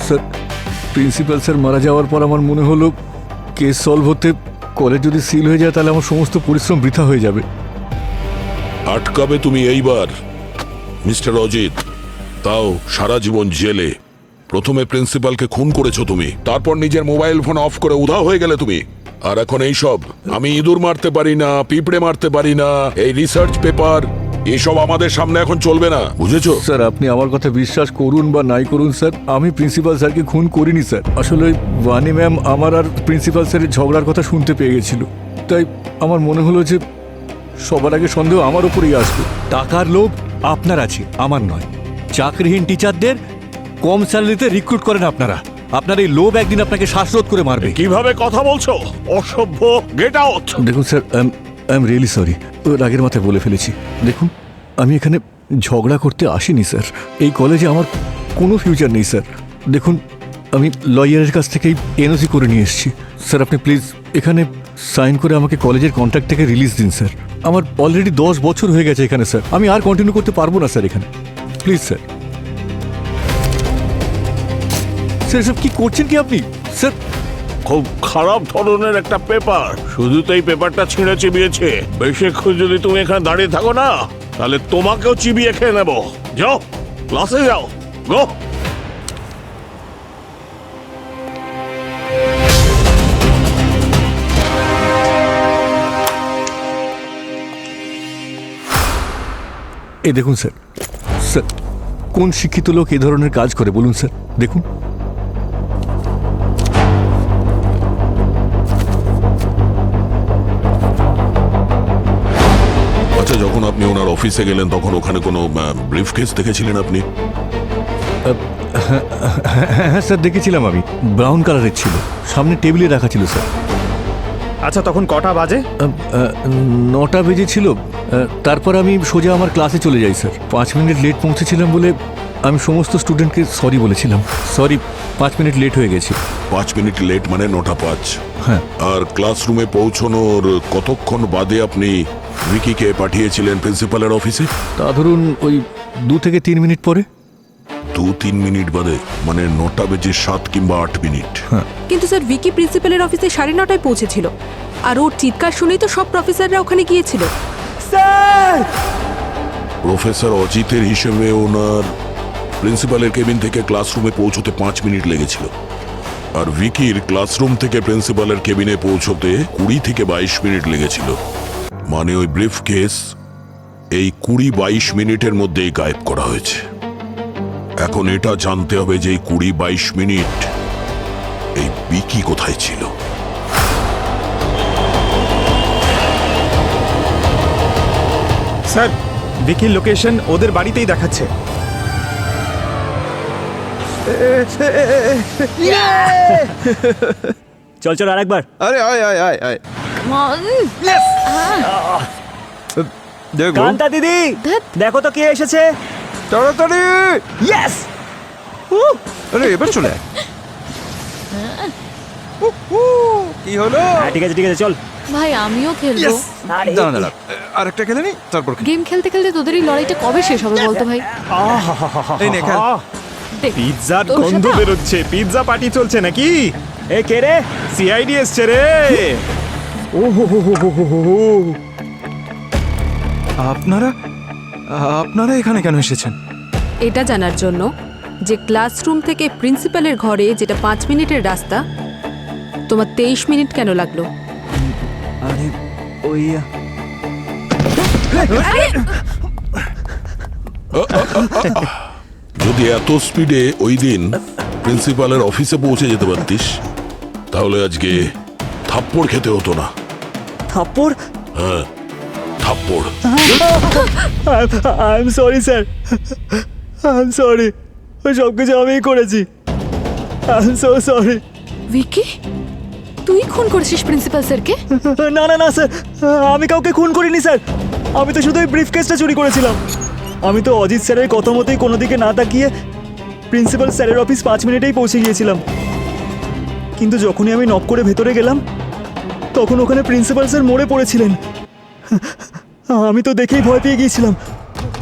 স্যার প্রিন্সিপাল স্যার মারা যাওয়ার পর আমার মনে হলো কেস সলভ হতে কলেজ যদি সিল হয়ে যায় তাহলে আমার সমস্ত পরিশ্রম বৃথা হয়ে যাবে। আটকাবে তুমি এইবার মিস্টার অজিত, তাও সারা জীবন জেলে। প্রথমে প্রিন্সিপালকে খুন করেছো তুমি, তারপর নিজের মোবাইল ফোন অফ করে উধাও হয়ে গেলে তুমি। আর এখন এই সব, আমি ইঁদুর মারতে পারি না, পিঁপড়ে মারতে পারি না, এই রিসার্চ পেপার, এসব আমাদের সামনে এখন চলবে না, বুঝেছো? স্যার আপনি আমার কথা বিশ্বাস করুন বা নাই করুন স্যার, আমি প্রিন্সিপাল স্যারকে খুন করিনি স্যার। আসলে ওই বানি ম্যাম আমার আর প্রিন্সিপাল স্যারের ঝগড়ার কথা শুনতে পেয়ে গেছিল, তাই আমার মনে হলো যে সবার আগে সন্দেহ আমার উপরেই আসবে। টাকার লোভ আপনার আছে, আমার নয়। চাকরিহীন টিচারদের কম স্যালারিতে রিক্রুট করেন আপনারা। আপনার এই লোভ একদিন আপনাকে শ্বাসরোধ করে মারবে। কিভাবে কথা বলছো? অসভ্য, গেট আউট! দেখুন sir, I am really sorry, রাগের মাথায় বলে ফেলেছি। দেখুন আমি এখানে ঝগড়া করতে আসিনি স্যার। এই কলেজে আমার কোনো ফিউচার নেই স্যার। দেখুন আমি লয়ারের কাছ থেকেই এনওসি করে নিয়ে এসেছি স্যার। আপনি প্লিজ এখানে সাইন করে আমাকে কলেজের কন্ট্রাক্ট থেকে রিলিজ দিন স্যার। আমার অলরেডি 10 বছর হয়ে গেছে এখানে স্যার, আমি আর কন্টিনিউ করতে পারবো না স্যার এখানে, প্লিজ স্যার। স্যার এসব কি করছেন কি আপনি স্যার? খুব খারাপ ধরনের একটা পেপার, শুধু তো এই পেপারটা ছিঁড়ে চিবিয়েছে। বেশিক্ষণ যদি তুমি এখানে দাঁড়িয়ে থাকো না তাহলে তোমাকেও চিবিয়ে খেয়ে নেবো। যাও ক্লাসে যাও, গো। এই দেখুন স্যার, স্যার কোন শিক্ষিত লোক এ ধরনের কাজ করে বলুন স্যার? দেখুন আচ্ছা, যখন আপনি ওনার অফিসে গেলেন তখন ওখানে কোনো ব্রিফকেস দেখেছিলেন আপনি? হ্যাঁ স্যার দেখেছিলাম, আমি ব্রাউন কালারের ছিল, সামনে টেবিলে রাখা ছিল স্যার। আচ্ছা তখন কটা বাজে? 9টা বেজেছিল। তারপর আমি সোজা আমার ক্লাসে চলে যাই স্যার। 5 মিনিট লেট পৌঁছেছিলাম বলে আমি সমস্ত স্টুডেন্টকে সরি বলেছিলাম। সরি, 5 মিনিট লেট হয়ে গেছি। 5 মিনিট লেট মানে 9:05? হ্যাঁ। আর ক্লাসরুমে পৌঁছানোর কতক্ষণ বাদে আপনি ভিকিকে পাঠিয়েছিলেন প্রিন্সিপালের অফিসে? তা ধরুন ওই 2 থেকে 3 মিনিট পরে। 2-3 মিনিট বাদে, মানে 9টা বেজে 7 কিংবা 8 মিনিট। হ্যাঁ। কিন্তু স্যার ভিকি প্রিন্সিপালের অফিসে 9:30টায় পৌঁছেছিল, আর ওর চিৎকার শুনেই তো সব প্রফেসররা ওখানে গিয়েছিল। স্যার প্রফেসর অজিতের হিসেবে ওনার প্রিন্সিপালের কেবিন থেকে ক্লাসরুমে পৌঁছতে 5 মিনিট লেগেছিল, আর ভিকির ক্লাসরুম থেকে প্রিন্সিপালের কেবিনে পৌঁছতে 20 থেকে 22 মিনিট লেগেছিল। মানে ওই ব্রিফকেস এই 20-22 মিনিটের মধ্যেই গায়েব করা হয়েছে। এখন এটা জানতে হবে যে এই 20-22 মিনিট এই ভিকি কোথায় ছিল। স্যার ভিকির লোকেশন ওদের বাড়িতেই দেখাচ্ছে। চল চল আরেকবার। আরে আয় আয় আয় আয়। কান্তা দিদি দেখো তো কে এসেছে, তাড়াতাড়ি। ইয়েস। আরে এবার চলে আয়। কি হলো? ঠিক আছে ঠিক আছে চল। ভাই আমিও খেলবো। দাঁড়া দাঁড়া, আরেকটা খেলে নি তারপর। গেম খেলতে খেলতে তোদের এই লড়াইটা কবে শেষ হবে বলতো ভাই? এই নে খেল। পিৎজার গন্ধ বেরোচ্ছে, পিৎজা পার্টি চলছে নাকি? এ কে রে? সিআইডি এসছে রে। ও হো হো হো হো হো হো। আপনারা এখানে কেন এসেছেন? এটা জানার জন্য যে ক্লাসরুম থেকে প্রিন্সিপালের ঘরে যেটা 5 মিনিটের রাস্তা, তোমার 23 মিনিট কেন লাগলো? আরে ওই যদি এত স্পিডে ওই দিন প্রিন্সিপালের অফিসে পৌঁছে যেতে পারতিস তাহলে আজকে থাপ্পড় খেতে হতো না। থাপ্পড়? হ্যাঁ, থাপ্পড়। I am sorry sir, I am sorry, ওই সব কিছু আমিই করেছি। I am so sorry. Vicky, তুই খুন করেছিস প্রিন্সিপাল স্যারকে? না না না স্যার, আমি কাউকে খুন করিনি স্যার। আমি তো শুধু ওই ব্রিফকেসটা চুরি করেছিলাম। আমি তো অজিত স্যারের কথা মতোই কোনো দিকে না তাকিয়ে প্রিন্সিপাল স্যারের অফিস 5 মিনিটেই পৌঁছে গিয়েছিলাম। কিন্তু যখনই আমি নক করে ভেতরে গেলাম তখন ওখানে প্রিন্সিপাল স্যার মরে পড়েছিলেন। আমি তো দেখেই ভয় পেয়ে গিয়েছিলাম।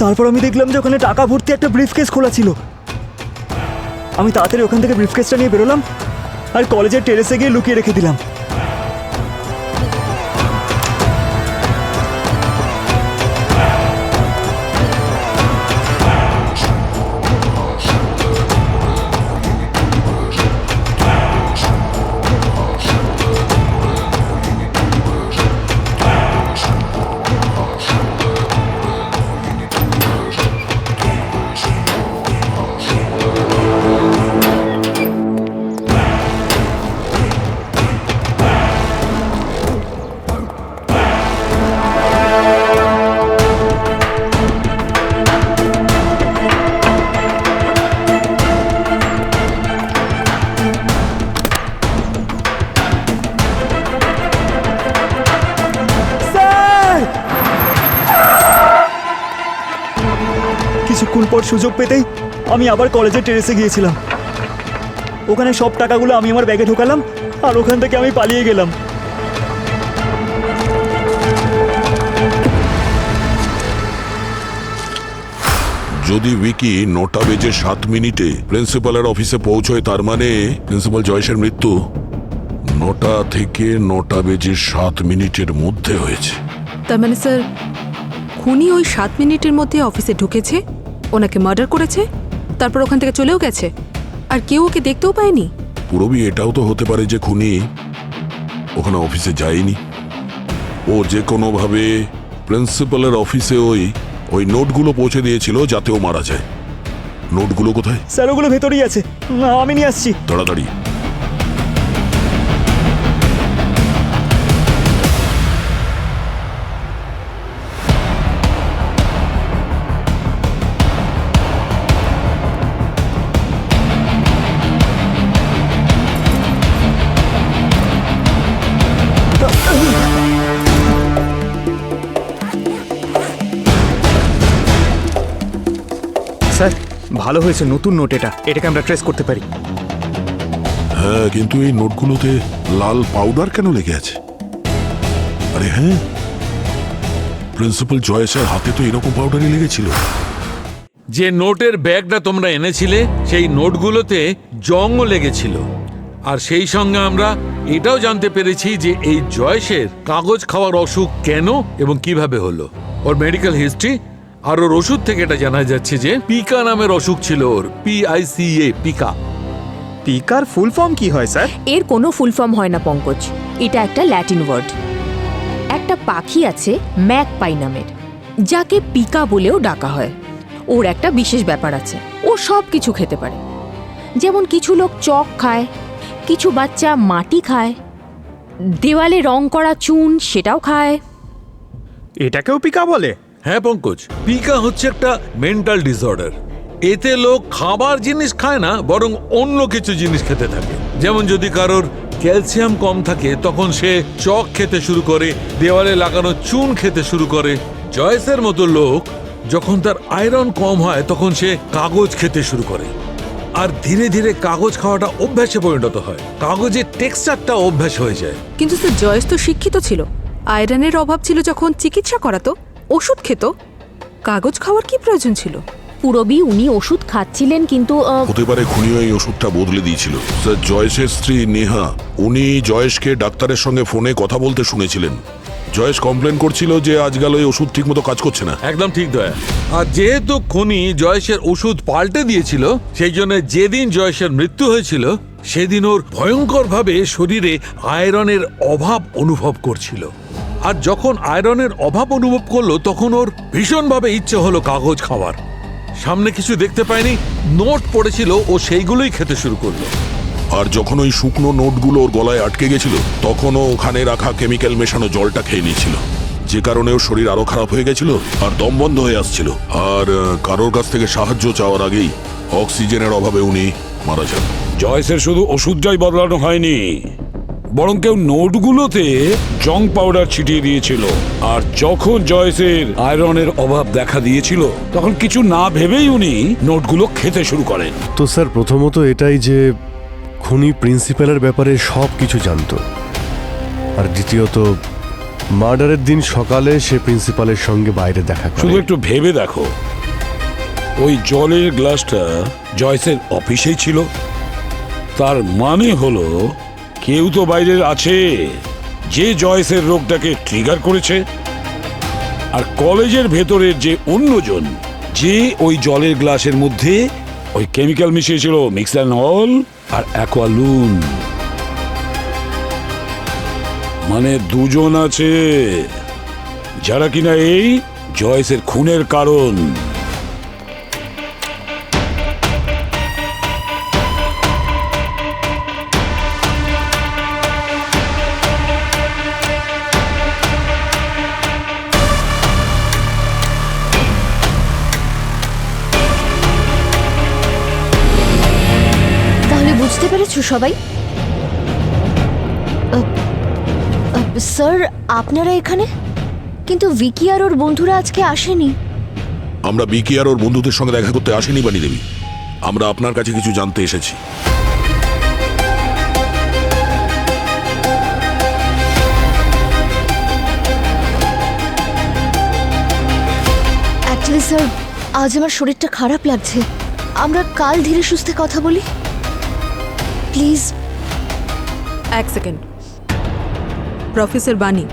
তারপর আমি দেখলাম যে ওখানে টাকা ভর্তি একটা ব্রিফকেস খোলা ছিল। আমি তাড়াতাড়ি ওখান থেকে ব্রিফকেসটা নিয়ে বেরোলাম আর কলেজের টেরেসে গিয়ে লুকিয়ে রেখে দিলাম। কিছুক্ষণ পর সুযোগ পেতেই আমি আবার কলেজের টেরেসে গিয়েছিলাম। ওখানে সব টাকাগুলো আমি আমার ব্যাগে ঢোকালাম আর ওখান থেকে আমি পালিয়ে গেলাম। যদি উইকি 9:07 প্রিন্সিপালের অফিসে পৌঁছয় তার মানে প্রিন্সিপাল জয়েশের মৃত্যু 9টা থেকে 9:07 মধ্যে হয়েছে। তার মানে স্যার খুনি ওই 7 মিনিটের মধ্যে অফিসে ঢুকেছে, ওনাকে মার্ডার করেছে, তারপর ওখান থেকে চলেও গেছে, আর কেউ ওকে দেখতেও পায়নি। পুরবি এটাও তো হতে পারে যে খুনি ওখানে অফিসে যায়নি। ও যে কোনোভাবে প্রিন্সিপালের অফিসে ওই নোটগুলো পৌঁছে দিয়েছিল যাতে ও মারা যায়। নোটগুলো কোথায়? স্যার ওগুলো ভেতরেই আছে, আমি নিয়ে আসছি। তাড়াতাড়ি। স্যার ভালো হয়েছে নতুন নোট, এটাকে আমরা ট্রেস করতে পারি। হ্যাঁ, কিন্তু এই নোটগুলোতে লাল পাউডার কেন লেগে আছে? আরে হ্যাঁ, প্রিন্সিপাল জয়েসের হাতে তো এরকম পাউডারই লেগেছিল। যে নোটের ব্যাগটা তোমরা এনেছিলে সেই নোটগুলোতে জংও লেগেছিল, আর সেই সঙ্গে আমরা এটাও জানতে পেরেছি যে এই জয়েসের কাগজ খাওয়ার অসুখ কেন এবং কিভাবে হলো, ওর মেডিকেল হিস্ট্রি আর ওর ওষুধ থেকে এটা জানা যাচ্ছে যে পিকা নামের অসুখ ছিল ওর, PICA, পিকা। পিকার ফুল ফর্ম কি হয় স্যার? এর কোনো ফুল ফর্ম হয় না পঙ্কজ, এটা একটা ল্যাটিন ওয়ার্ড। একটা পাখি আছে ম্যাকপাই নামের, যাকে পিকা বলেও ডাকা হয়। ওর একটা বিশেষ ব্যাপার আছে, ও সব কিছু খেতে পারে। যেমন কিছু লোক চক খায়, কিছু বাচ্চা মাটি খায়, দেওয়ালে রং করা চুন সেটাও খায়। এটাকেও পিকা বলে? হ্যাঁ পঙ্কজ, পিকা হচ্ছে একটা মেন্টাল ডিসঅর্ডার। এতে লোক খাবার জিনিস খায় না, বরং অন্য কিছু জিনিস খেতে থাকে। যেমন যদি কারোর ক্যালসিয়াম কম থাকে তখন সে চক খেতে শুরু করে, দেওয়ালে লাগানো চুন খেতে শুরু করে। জয়েসের মতো লোক যখন তার আয়রন কম হয় তখন সে কাগজ খেতে শুরু করে, আর ধীরে ধীরে কাগজ খাওয়াটা অভ্যাসে পরিণত হয়, কাগজের টেক্সচারটা অভ্যাস হয়ে যায়। কিন্তু স্যার জয়েস তো শিক্ষিত ছিল, আয়রনের অভাব ছিল যখন চিকিৎসা করাতো, ওষুধ খেত, কাগজ খাওয়ার কি প্রয়োজন ছিল? পুরবী উনি ওষুধ খাচ্ছিলেন, কিন্তু হতে পারে খুনিও এই ওষুধটা বদলে দিয়েছিল। স্যার, জয়েশের স্ত্রী নেহা উনি জয়েশকে ডাক্তারের সঙ্গে ফোনে কথা বলতে শুনেছিলেন। জয়েশ কমপ্লেন করছিল যে আজকাল ওই ওষুধ ঠিক মতো কাজ করছে না। একদম ঠিক দয়া। আর যেহেতু খুনি জয়েশের ওষুধ পাল্টে দিয়েছিল, সেই জন্য যেদিন জয়েশের মৃত্যু হয়েছিল সেদিন ওর ভয়ঙ্করভাবে শরীরে আয়রনের অভাব অনুভব করছিল। আর যখন আয়রনের অভাব অনুভব করলো তখন ওর ভীষণভাবে ইচ্ছে হলো কাগজ খাওয়ার। সামনে কিছু দেখতে পায়নি, নোট পড়েছিল, ও সেইগুলোই খেতে শুরু করলো। আর যখন ওই শুকনো নোটগুলো ওর গলায় আটকে গেছিল তখন ও ওখানে রাখা কেমিক্যাল মেশানো জলটা খেয়ে নিয়েছিল, যে কারণে ওর শরীর আরো খারাপ হয়ে গেছিল আর দম বন্ধ হয়ে আসছিল। আর কারোর কাছ থেকে সাহায্য চাওয়ার আগেই অক্সিজেনের অভাবে উনি মারা যান। জয়েসের শুধু ওষুধটাই বদলানো হয়নি, বরং কেউ নোটগুলোতে জং পাউডার ছিটিয়ে দিয়েছিল। আর যখন জয়েসের আয়রনের অভাব দেখা দিয়েছিল তখন কিছু না ভেবেই উনি নোটগুলো খেতে শুরু করেন। তো স্যার, প্রথমত এটাই যে খুনি প্রিন্সিপালের ব্যাপারে সব কিছু জানতো, আর দ্বিতীয়ত মার্ডারের দিন সকালে সে প্রিন্সিপালের সঙ্গে বাইরে দেখা করে। শুধু একটু ভেবে দেখো, ওই জলের গ্লাসটা জয়েসের অফিসেই ছিল, তার মানে হলো কেউ তো বাইরে আছে যে জয়েসের রোগটাকে ট্রিগার করেছে। আর কলেজের ভেতরের যে অন্যজন যে ওই জলের গ্লাসের মধ্যে ওই কেমিক্যাল মিশিয়েছিল, মিক্সানল আর অ্যাকোয়ালুন, মানে দুজন আছে যারা কিনা এই জয়েসের খুনের কারণ। বুঝতে পেরেছো সবাই? স্যার, আপনারা এখানে, কিন্তু ভিকি আর ওর বন্ধুরা আজকে আসেনি। আমরা বিকি আর ওর বন্ধুদের সঙ্গে দেখা করতে আসেনি বানি দেবী, আমরা আপনার কাছে কিছু জানতে এসেছি। অ্যাকচুয়ালি স্যার, আজ আমার শরীরটা খারাপ লাগছে, আমরা কাল ধীরে সুস্থে কথা বলি প্লিজ। এক সেকেন্ড, প্রফেসর বানি,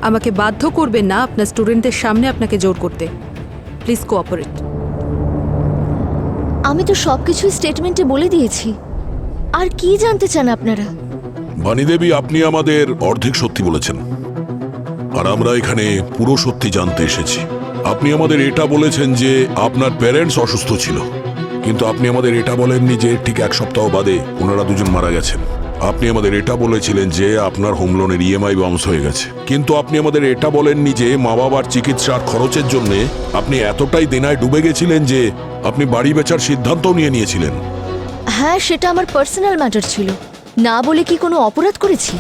আমাকে বাধ্য করবেন না আপনার স্টুডেন্টদের সামনে আপনাকে জোর করতে। Please cooperate. আমি তো সবকিছুই স্টেটমেন্টে বলে দিয়েছি, আর কি জানতে চান আপনারা? বানি দেবী, আপনি আমাদের অর্ধেক সত্যি বলেছেন, আর আমরা এখানে পুরো সত্যি জানতে এসেছি। আপনি আমাদের এটা বলেছেন যে আপনার প্যারেন্টস অসুস্থ ছিল, কিন্তু আপনি আমাদের এটা বলেননি যে ঠিক এক সপ্তাহ বাদে ওনারা দুজন মারা গেছেন। আপনি আমাদের এটা বলেছিলেন যে আপনার হোম লোনের ইএমআই বাউন্স হয়ে গেছে, কিন্তু আপনি আমাদের এটা বলেননি যে মা বাবার চিকিৎসার খরচের জন্য আপনি এতটাই দেনায় ডুবে গেছিলেন যে আপনি বাড়ি বেচার সিদ্ধান্তও নিয়েছিলেন। হ্যাঁ, সেটা আমার পার্সোনাল ম্যাটার ছিল, না বলে কি কোনো অপরাধ করেছি?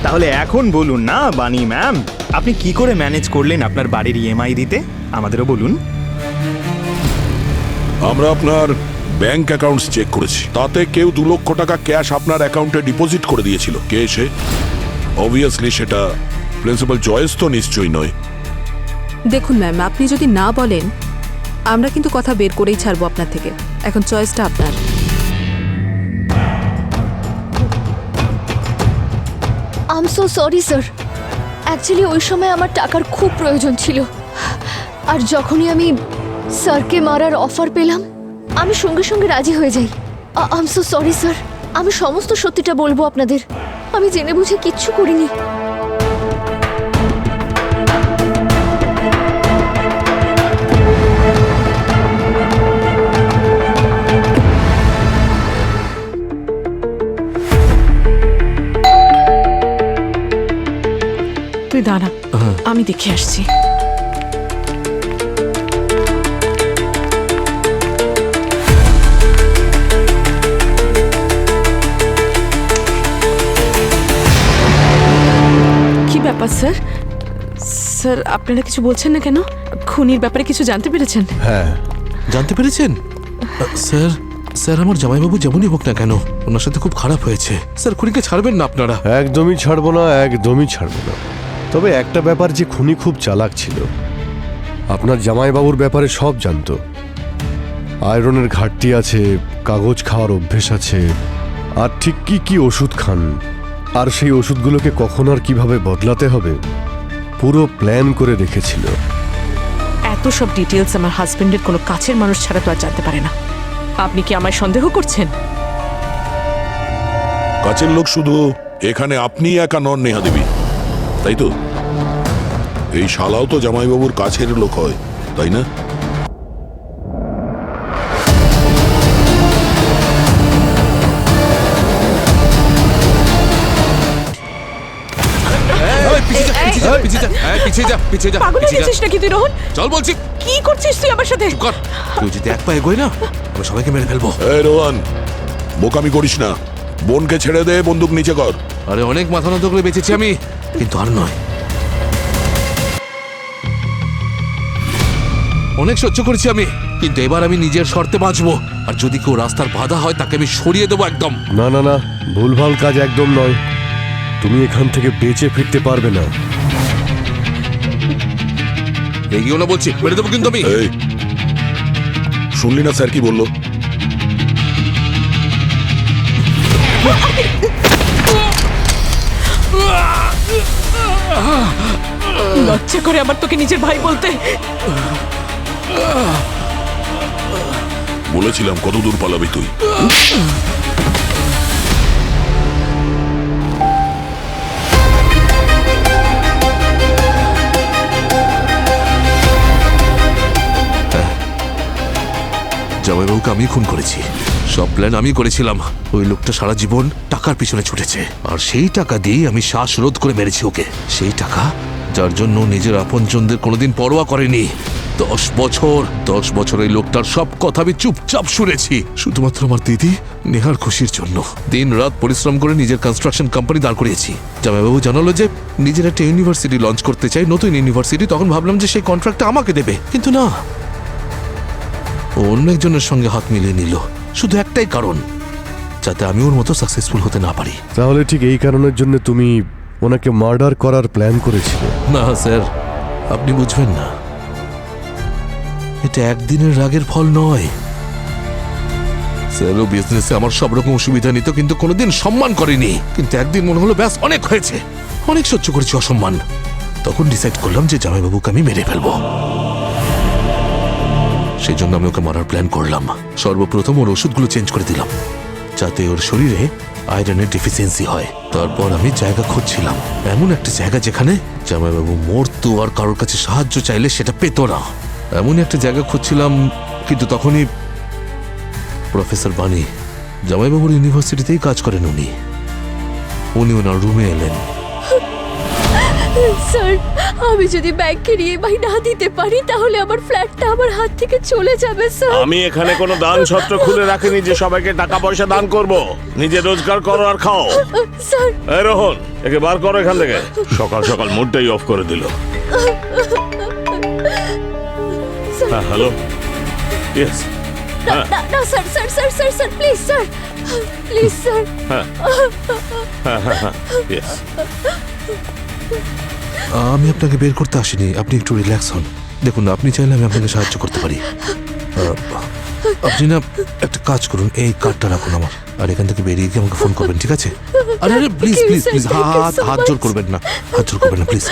তাহলে এখন বলুন না বানি ম্যাম, আপনি কি করে ম্যানেজ করলেন আপনার বাড়ির ইএমআই দিতে, আমাদেরও বলুন। আমরা আপনার ব্যাংক অ্যাকাউন্টস চেক করেছি, তাতে কেউ 2 লক্ষ টাকা ক্যাশ আপনার অ্যাকাউন্টে ডিপোজিট করে দিয়েছিল। কে সে? অবভিয়াসলি সেটা প্রিন্সিপাল জয়েস তো নিশ্চয়ই নয়। দেখুন ম্যাম, আপনি যদি না বলেন আমরা কিন্তু কথা বের করেই ছাড়বো আপনার থেকে। এখন চয়েসটা আপনার। I am so sorry sir, actually ওই সময় আমার টাকার খুব প্রয়োজন ছিল, আর যখনই আমি স্যারকে মারার অফার পেলাম আমি সঙ্গে সঙ্গে রাজি হয়ে যাই। I am so sorry sir, আমি সমস্ত সত্যিটা বলবো আপনাদের, আমি জেনে বুঝে কিচ্ছু করিনি। তুই দাঁড়া, আমি দেখে আসছি। ব্যাপার স্যার? স্যার, আপনারা কিছু বলছেন না কেন? খুনির ব্যাপারে কিছু জানতে পেরেছেন? হ্যাঁ, জানতে পেরেছেন? স্যার, স্যার আমার জামাইবাবু যেমনই হোক না কেন ওনার সাথে খুব খারাপ হয়েছে। স্যার, খুনিকে ছাড়বেন না আপনারা? একদমই ছাড়বো না, একদমই ছাড়বো না। তবে একটা ব্যাপার, যে খুনি খুব চালাক ছিল, আপনার জামাইবাবুর ব্যাপারে সব জানতো, আয়রনের ঘাটতি আছে, কাগজ খাওয়ার অভ্যেস আছে, আর ঠিক কি কি ওষুধ খান, আর সেই ওষুধগুলোকে কখন আর কিভাবে বদলাতে হবে পুরো প্ল্যান করে রেখেছিল। এত সব ডিটেলস আমার হাজবেন্ডের কোনো কাছের মানুষ ছাড়া তো আর জানতে পারে না। আপনি কি আমায় সন্দেহ করছেন? কাছের লোক শুধু এখানে আপনি একা নন নেহা দেবী, তাই তো? এই শালাও তো জামাইবাবুর কাছের লোক হয়, তাই না? পাগল হয়ে গেছিস নাকি তুই রোহন? চল বলছি। কি করছিস তুই আমার সাথে? তুই যদি এক পা এগোয় না আমি সবাইকে মেরে ফেলবো। এই রোহন, বোকামি করিস না। বোনকে ছেড়ে দে, বন্দুক নিচে কর। আরে অনেক মাথা নত করে বেঁচেছি আমি, কিন্তু আর নয়। অনেক সহ্য করেছি আমি, কিন্তু এবার আমি নিজের শর্তে বাঁচবো। আর যদি কেউ রাস্তার বাধা হয় তাকে আমি সরিয়ে দেবো একদম। না না না, ভুলভাল কাজ একদম নয়। তুমি এখান থেকে বেঁচে ফিরতে পারবে না। এগিয়েও না বলছি, মেরে দেবো কিন্তু আমি। এই শুনলি না স্যার কি বললো? লজ্জা করে আবার তোকে নিজের ভাই বলতে? বলেছিলাম কত দূর পালাবি তুই। জামাইবাবুকে আমি খুন করেছি, সব প্ল্যান আমি করেছিলাম। ওই লোকটা সারা জীবন টাকার পিছনে ছুটেছে, আর সেই টাকা দিয়েই আমি শ্বাসরোধ করে মেরেছি ওকে। সেই টাকা যার জন্য নিজের আপনজনদের কোনোদিন পরোয়া করেনি। 10 বছর এই লোকটার সব কথা আমি চুপচাপ শুনেছি, শুধুমাত্র আমার দিদি নেহার খুশির জন্য। দিন রাত পরিশ্রম করে নিজের কনস্ট্রাকশন কোম্পানি দাঁড় করিয়েছি। জামাইবাবু জানালো যে নিজের একটা ইউনিভার্সিটি লঞ্চ করতে চাই, নতুন ইউনিভার্সিটি। তখন ভাবলাম যে সেই কন্ট্রাক্টটা আমাকে দেবে, কিন্তু না, ও অন্য একজনের সঙ্গে হাত মিলিয়ে নিল, শুধু একটাই কারণ, যাতে আমি ওর মতো সাকসেসফুল হতে না পারি। তাহলে ঠিক এই কারণের জন্য তুমি ওনাকে মার্ডার করার প্ল্যান করেছিলে? না স্যার, আপনি বুঝবেন না, এটা একদিনের রাগের ফল নয় স্যার। ও বিজনেসে আমার সব রকম সুবিধা নিত, কিন্তু কোনোদিন সম্মান করেনি। কিন্তু একদিন মনে হলো ব্যাস অনেক হয়েছে, অনেক সহ্য করেছি অসম্মান। তখন ডিসাইড করলাম যে জামাইবাবুকে আমি মেরে ফেলবো। সেই জন্য আমি ওকে মারার প্ল্যান করলাম। সর্বপ্রথম ওর ওষুধগুলো চেঞ্জ করে দিলাম, যাতে ওর শরীরে আয়রনের ডেফিসিয়েন্সি হয়। তারপর আমি জায়গা খুঁজছিলাম, এমন একটা জায়গা যেখানে জামাইবাবু মরতো আর কারোর কাছে সাহায্য চাইলে সেটা পেত না। এমন একটা জায়গা খুঁজছিলাম, কিন্তু তখনই প্রফেসর বানি, জামাইবাবুর ইউনিভার্সিটিতেই কাজ করেন উনি ওনার রুমে এলেন। স্যার, আমি যদি ব্যাংকে ইএমআই না দিতে পারি তাহলে আমার ফ্ল্যাটটা আমার হাত থেকে চলে যাবে স্যার। আমি এখানে কোনো দান ছত্র খুলে রাখিনি যে সবাইকে টাকা পয়সা দান করব। নিজে রোজগার করো আর খাও। স্যার, এই রোহন, একে বার করো এখান থেকে। সকাল সকাল মুডটাই অফ করে দিল। হ্যাঁ, হ্যালো, ইয়েস। না না sir, sir sir sir sir please sir, please sir. হ্যাঁ হ্যাঁ হ্যাঁ, ইয়েস। আমি আপনাকে বের করতে আসিনি, আপনি একটু রিল্যাক্স হন। দেখুন, আপনি চাইলে আমি আপনাকে সাহায্য করতে পারি। আপনি না একটা কাজ করুন, এই কার্ডটা রাখুন আমার, আর এখান থেকে বেরিয়ে গিয়ে আমাকে ফোন করবেন, ঠিক আছে? আরে আরে প্লিজ প্লিজ প্লিজ, হাত জোর করবেন না, হাত জোর করবেন না প্লিজ।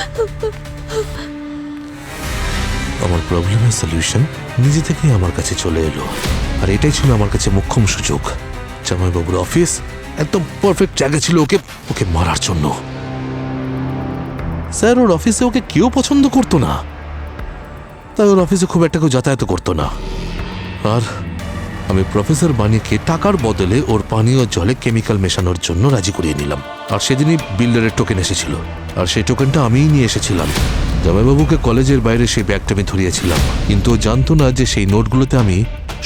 আমার প্রবলেমের সলিউশন নিজে থেকেই আমার কাছে চলে এলো, আর এটাই ছিল আমার কাছে মোক্ষম সুযোগ। জামাইবাবুর অফিস একদম পারফেক্ট জায়গা ছিল ওকে মারার জন্য। স্যার, ওর অফিসে ওকে কেউ পছন্দ করতো না, তাই ওর অফিসে খুব একটা কেউ যাতায়াত করতো না। আর আমি প্রফেসর বানিকে টাকার বদলে ওর পানীয় জলে কেমিক্যাল মেশানোর জন্য রাজি করিয়ে নিলাম। আর সেদিনই বিল্ডারের টোকেন এসেছিল, আর সেই টোকেনটা আমিই নিয়ে এসেছিলাম। জামাইবাবুকে কলেজের বাইরে সেই ব্যাগটা আমি ধরিয়েছিলাম, কিন্তু ও জানতো না যে সেই নোটগুলোতে আমি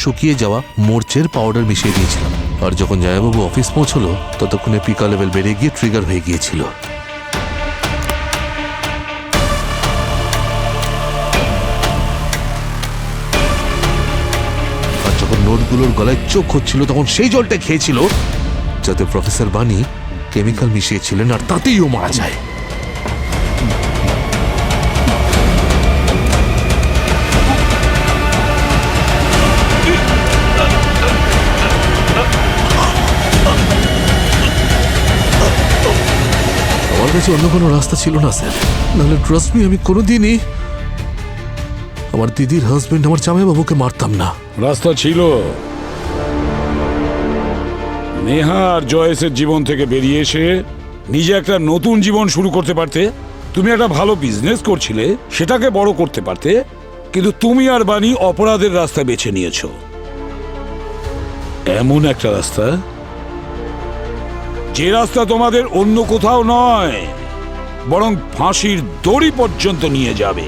শুকিয়ে যাওয়া মোর্চের পাউডার মিশিয়ে দিয়েছিলাম। আর যখন জামাইবাবু অফিস পৌঁছলো ততক্ষণে পিকা লেভেল বেড়ে গিয়ে ট্রিগার হয়ে গিয়েছিল। যখন নোটগুলোর গলায় চোখ হচ্ছিল তখন সেই জলটা খেয়েছিল যাতে প্রফেসর বানি কেমিক্যাল মিশিয়েছিলেন, আর তাতেই ও মারা যায়। কাছে অন্য কোনো রাস্তা ছিল না স্যার, নাহলে ট্রাস্ট মি আমি কোনোদিনই আমার দিদির হাজবেন্ড আমার জামাইবাবুকে মারতাম না। রাস্তা ছিল। নেহা আর জয়েসের জীবন থেকে বেরিয়ে এসে নিজে একটা নতুন জীবন শুরু করতে পারতে। তুমি একটা ভালো বিজনেস করছিলে, সেটাকে বড় করতে পারতে, কিন্তু তুমি আর বানি অপরাধের রাস্তা বেছে নিয়েছো। এমন একটা রাস্তা, যে রাস্তা তোমাদের অন্য কোথাও নয়, বরং ফাঁসির দড়ি পর্যন্ত নিয়ে যাবে।